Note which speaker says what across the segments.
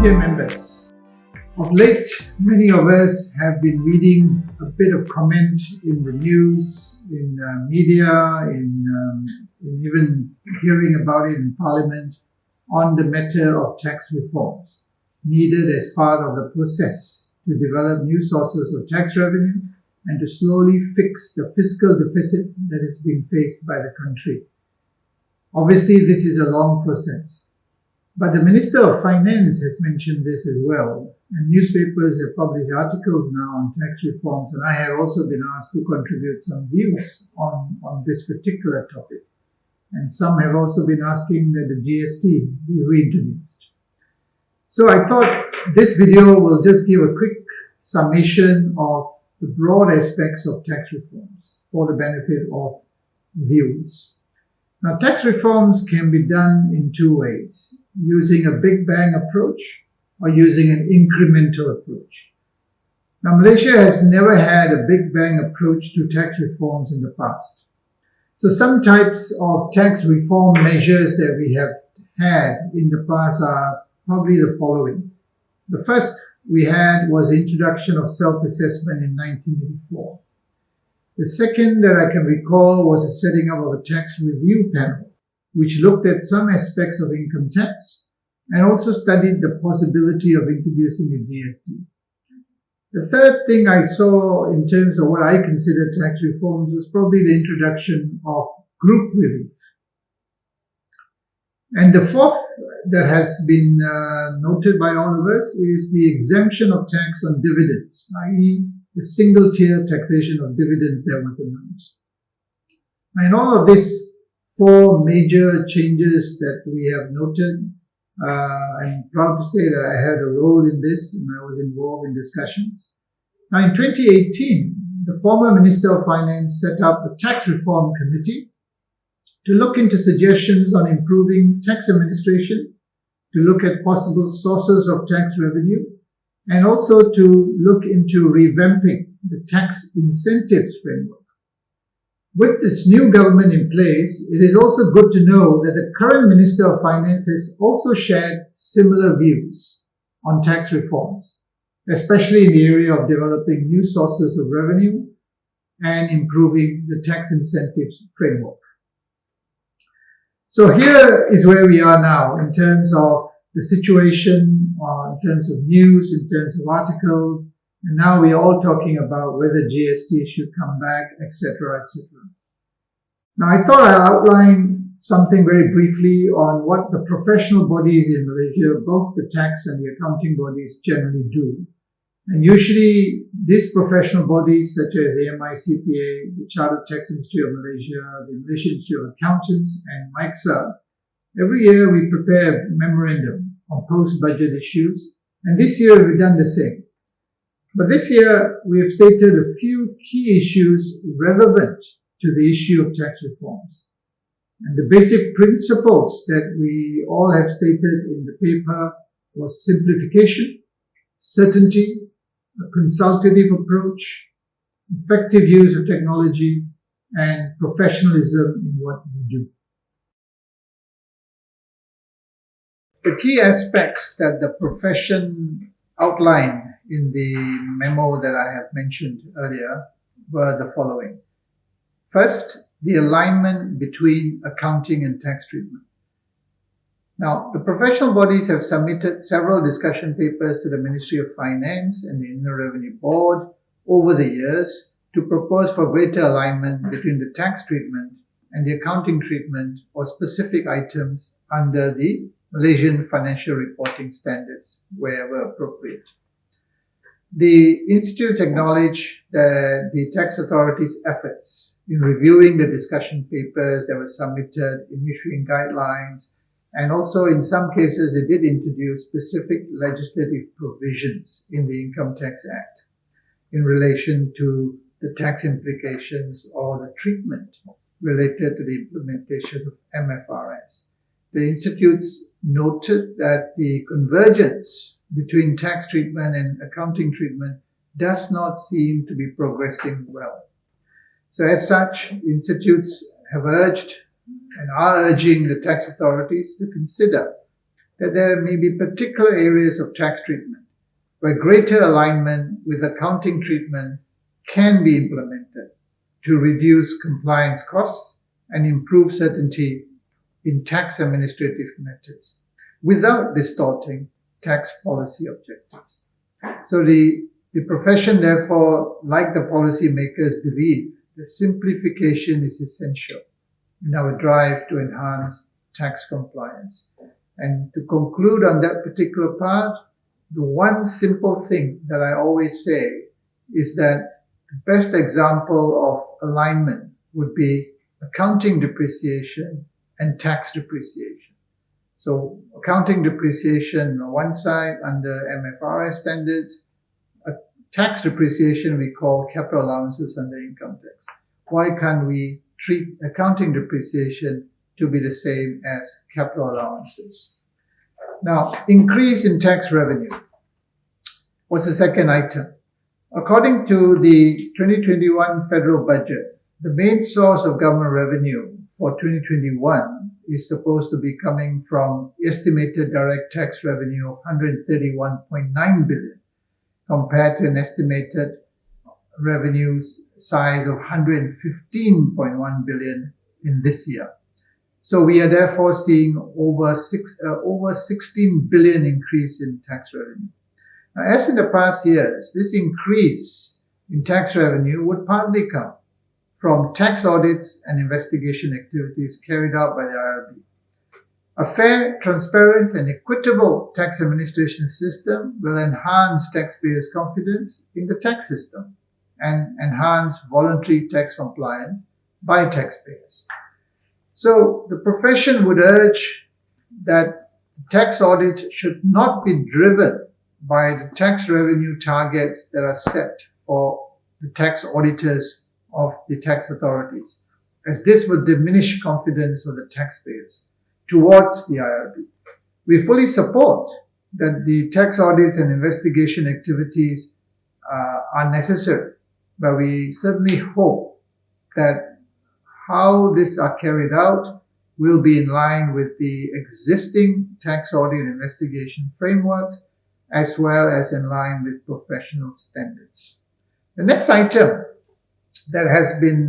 Speaker 1: Dear members, of late many of us have been reading a bit of comment in the news, in media, in even hearing about it in Parliament on the matter of tax reforms needed as part of the process to develop new sources of tax revenue and to slowly fix the fiscal deficit that is being faced by the country. Obviously, this is a long process. But the Minister of Finance has mentioned this as well, and newspapers have published articles now on tax reforms, and I have also been asked to contribute some views on this particular topic. And some have also been asking that the GST be reintroduced. So I thought this video will just give a quick summation of the broad aspects of tax reforms for the benefit of viewers. Now, tax reforms can be done in two ways, using a big bang approach or using an incremental approach. Now, Malaysia has never had a big bang approach to tax reforms in the past. So some types of tax reform measures that we have had in the past are probably the following. The first we had was the introduction of self-assessment in 1984. The second that I can recall was the setting up of a tax review panel, which looked at some aspects of income tax and also studied the possibility of introducing a GST. The third thing I saw in terms of what I consider tax reforms was probably the introduction of group relief. And the fourth that has been noted by all of us is the exemption of tax on dividends, i.e. the single-tier taxation of dividends that was announced. And all of these four major changes that we have noted, I'm proud to say that I had a role in this and I was involved in discussions. Now in 2018, the former Minister of Finance set up a tax reform committee to look into suggestions on improving tax administration, to look at possible sources of tax revenue, and also to look into revamping the tax incentives framework. With this new government in place, it is also good to know that the current Minister of Finance has also shared similar views on tax reforms, especially in the area of developing new sources of revenue and improving the tax incentives framework. So here is where we are now in terms of the situation, in terms of news, in terms of articles, and now we're all talking about whether GST should come back, etc., etc. Now, I thought I'd outline something very briefly on what the professional bodies in Malaysia, both the tax and the accounting bodies, generally do. And usually, these professional bodies, such as the MICPA, the Chartered Tax Institute of Malaysia, the Malaysian Institute of Accountants, and MICPA, every year we prepare a memorandum on post-budget issues, and this year we've done the same. But this year we have stated a few key issues relevant to the issue of tax reforms. And the basic principles that we all have stated in the paper was simplification, certainty, a consultative approach, effective use of technology, and professionalism in what we do. The key aspects that the profession outlined in the memo that I have mentioned earlier were the following. First, the alignment between accounting and tax treatment. Now, the professional bodies have submitted several discussion papers to the Ministry of Finance and the Inner Revenue Board over the years to propose for greater alignment between the tax treatment and the accounting treatment for specific items under the Malaysian financial reporting standards wherever appropriate. The institutes acknowledge that the tax authority's efforts in reviewing the discussion papers that were submitted, in issuing guidelines, and also in some cases they did introduce specific legislative provisions in the Income Tax Act in relation to the tax implications or the treatment related to the implementation of MFRS. The institutes noted that the convergence between tax treatment and accounting treatment does not seem to be progressing well. So as such, institutes have urged and are urging the tax authorities to consider that there may be particular areas of tax treatment where greater alignment with accounting treatment can be implemented to reduce compliance costs and improve certainty in tax administrative methods without distorting tax policy objectives. So the profession, therefore, like the policymakers, believe that simplification is essential in our drive to enhance tax compliance. And to conclude on that particular part, the one simple thing that I always say is that the best example of alignment would be accounting depreciation and tax depreciation. So accounting depreciation on one side under MFRS standards, tax depreciation we call capital allowances under income tax. Why can't we treat accounting depreciation to be the same as capital allowances? Now, increase in tax revenue. What's the second item? According to the 2021 federal budget, the main source of government revenue for 2021 is supposed to be coming from estimated direct tax revenue of 131.9 billion, compared to an estimated revenue size of 115.1 billion in this year. So we are therefore seeing over 16 billion increase in tax revenue. Now, as in the past years, this increase in tax revenue would partly come from tax audits and investigation activities carried out by the IRB. A fair, transparent, and equitable tax administration system will enhance taxpayers' confidence in the tax system and enhance voluntary tax compliance by taxpayers. So the profession would urge that tax audits should not be driven by the tax revenue targets that are set for the tax auditors of the tax authorities, as this would diminish confidence of the taxpayers towards the IRB. We fully support that the tax audits and investigation activities are necessary, but we certainly hope that how these are carried out will be in line with the existing tax audit and investigation frameworks, as well as in line with professional standards. The next item that has been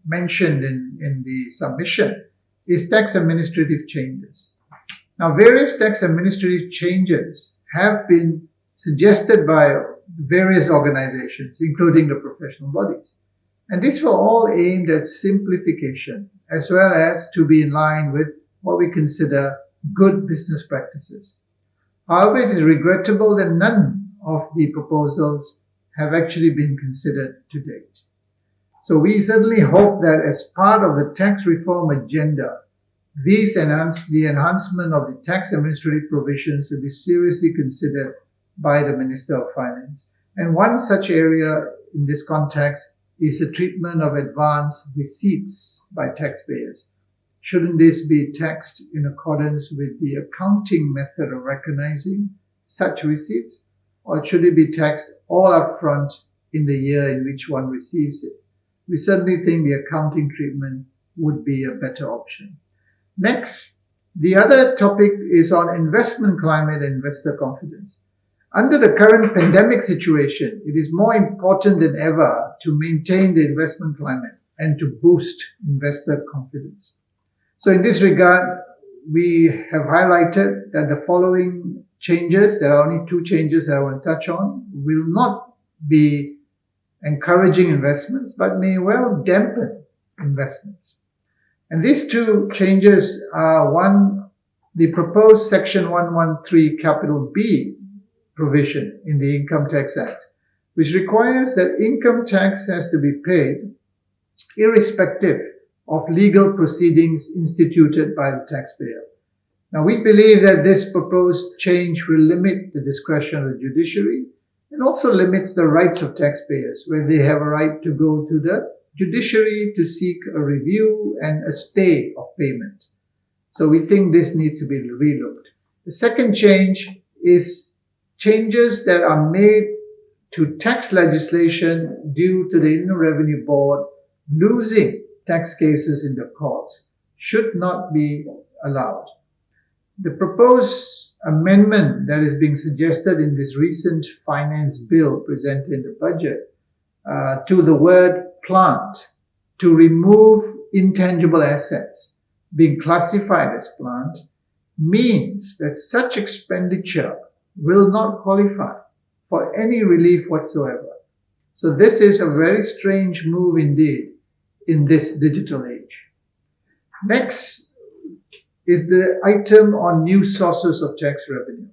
Speaker 1: mentioned in the submission is tax administrative changes. Now, various tax administrative changes have been suggested by various organizations, including the professional bodies. And these were all aimed at simplification, as well as to be in line with what we consider good business practices. However, it is regrettable that none of the proposals have actually been considered to date. So we certainly hope that as part of the tax reform agenda, the enhancement of the tax administrative provisions will be seriously considered by the Minister of Finance. And one such area in this context is the treatment of advance receipts by taxpayers. Shouldn't this be taxed in accordance with the accounting method of recognizing such receipts, or should it be taxed all upfront in the year in which one receives it? We certainly think the accounting treatment would be a better option. Next, the other topic is on investment climate and investor confidence. Under the current pandemic situation, it is more important than ever to maintain the investment climate and to boost investor confidence. So in this regard, we have highlighted that the following changes, there are only two changes that I want to touch on, will not be encouraging investments, but may well dampen investments. And these two changes are, one, the proposed Section 113 capital B provision in the Income Tax Act, which requires that income tax has to be paid irrespective of legal proceedings instituted by the taxpayer. Now, we believe that this proposed change will limit the discretion of the judiciary and also limits the rights of taxpayers, where they have a right to go to the judiciary to seek a review and a stay of payment. So we think this needs to be relooked. The second change is changes that are made to tax legislation due to the Inland Revenue Board losing tax cases in the courts should not be allowed. The proposed amendment that is being suggested in this recent finance bill presented in the budget to the word plant, to remove intangible assets being classified as plant, means that such expenditure will not qualify for any relief whatsoever. So this is a very strange move indeed in this digital age. Next is the item on new sources of tax revenue.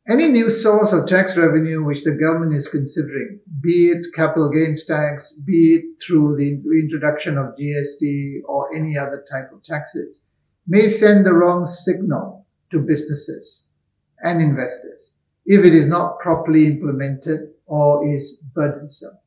Speaker 1: Any new source of tax revenue which the government is considering, be it capital gains tax, be it through the introduction of GST or any other type of taxes, may send the wrong signal to businesses and investors if it is not properly implemented or is burdensome.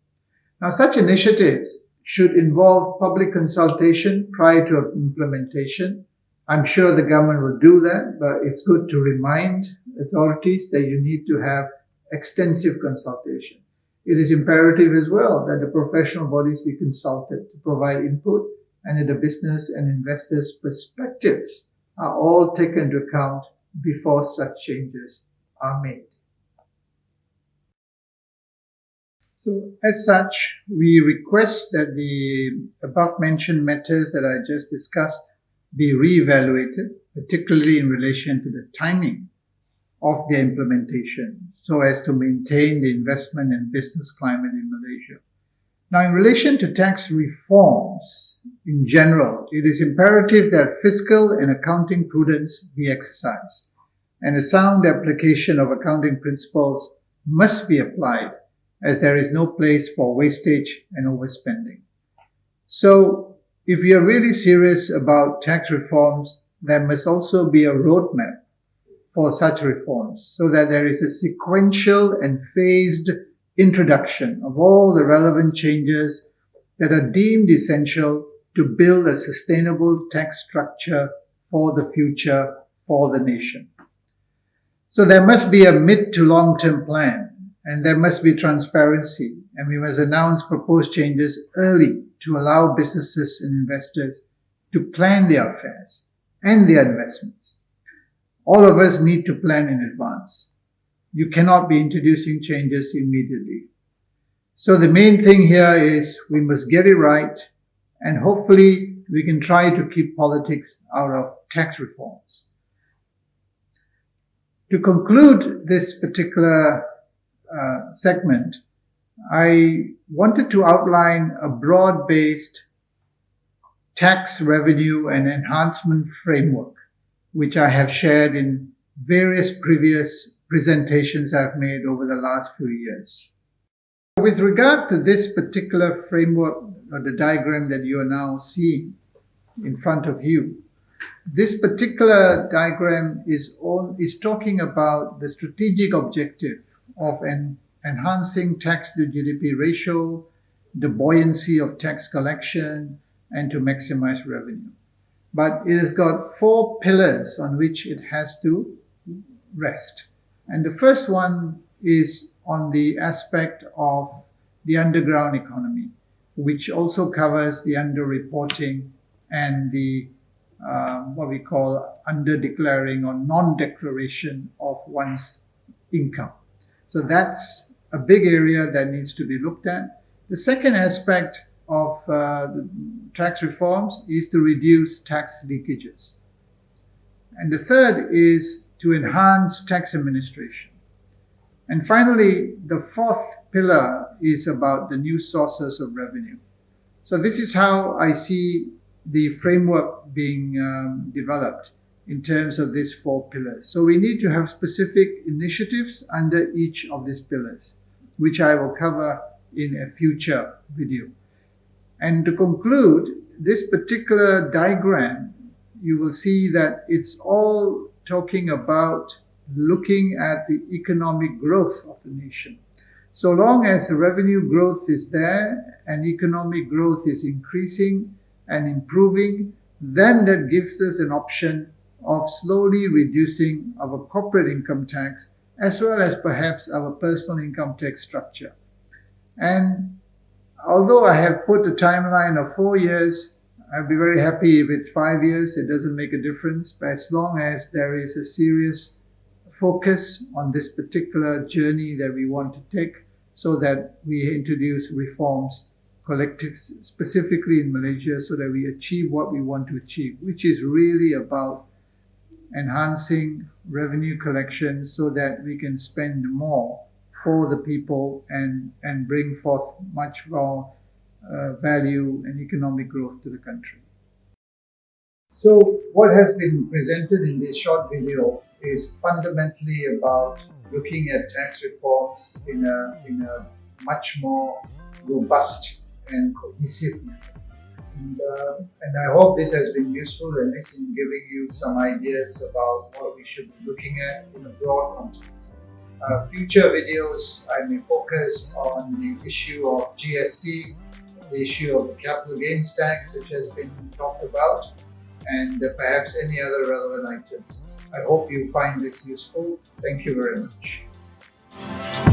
Speaker 1: Now, such initiatives should involve public consultation prior to implementation. I'm sure the government will do that, but it's good to remind authorities that you need to have extensive consultation. It is imperative as well that the professional bodies be consulted to provide input, and that the business and investors' perspectives are all taken into account before such changes are made. So, as such, we request that the above-mentioned matters that I just discussed be re-evaluated, particularly in relation to the timing of their implementation, so as to maintain the investment and business climate in Malaysia. Now, in relation to tax reforms in general, it is imperative that fiscal and accounting prudence be exercised, and a sound application of accounting principles must be applied, as there is no place for wastage and overspending. So, if we are really serious about tax reforms, there must also be a roadmap for such reforms, so that there is a sequential and phased introduction of all the relevant changes that are deemed essential to build a sustainable tax structure for the future for the nation. So there must be a mid to long-term plan, and there must be transparency, and we must announce proposed changes early to allow businesses and investors to plan their affairs and their investments. All of us need to plan in advance. You cannot be introducing changes immediately. So the main thing here is we must get it right, and hopefully we can try to keep politics out of tax reforms. To conclude this particular segment, I wanted to outline a broad-based tax revenue and enhancement framework, which I have shared in various previous presentations I've made over the last few years. With regard to this particular framework, or the diagram that you are now seeing in front of you, this particular diagram is talking about the strategic objective of enhancing tax to GDP ratio, the buoyancy of tax collection, and to maximize revenue. But it has got 4 pillars on which it has to rest. And the first one is on the aspect of the underground economy, which also covers the underreporting and the what we call under-declaring or non-declaration of one's income. So that's a big area that needs to be looked at. The second aspect of the tax reforms is to reduce tax leakages. And the third is to enhance tax administration. And finally, the fourth pillar is about the new sources of revenue. So this is how I see the framework being developed in terms of these 4 pillars. So we need to have specific initiatives under each of these pillars, which I will cover in a future video. And to conclude, this particular diagram, you will see that it's all talking about looking at the economic growth of the nation. So long as the revenue growth is there and economic growth is increasing and improving, then that gives us an option of slowly reducing our corporate income tax as well as perhaps our personal income tax structure. And although I have put a timeline of 4 years, I'd be very happy if it's 5 years, it doesn't make a difference, but as long as there is a serious focus on this particular journey that we want to take so that we introduce reforms collectives, specifically in Malaysia, so that we achieve what we want to achieve, which is really about enhancing revenue collection so that we can spend more for the people and bring forth much more value and economic growth to the country. So what has been presented in this short video is fundamentally about looking at tax reforms in a much more robust and cohesive manner. And I hope this has been useful, at least in giving you some ideas about what we should be looking at in a broad context. Future videos, I may focus on the issue of GST, the issue of the capital gains tax, which has been talked about, and perhaps any other relevant items. I hope you find this useful. Thank you very much.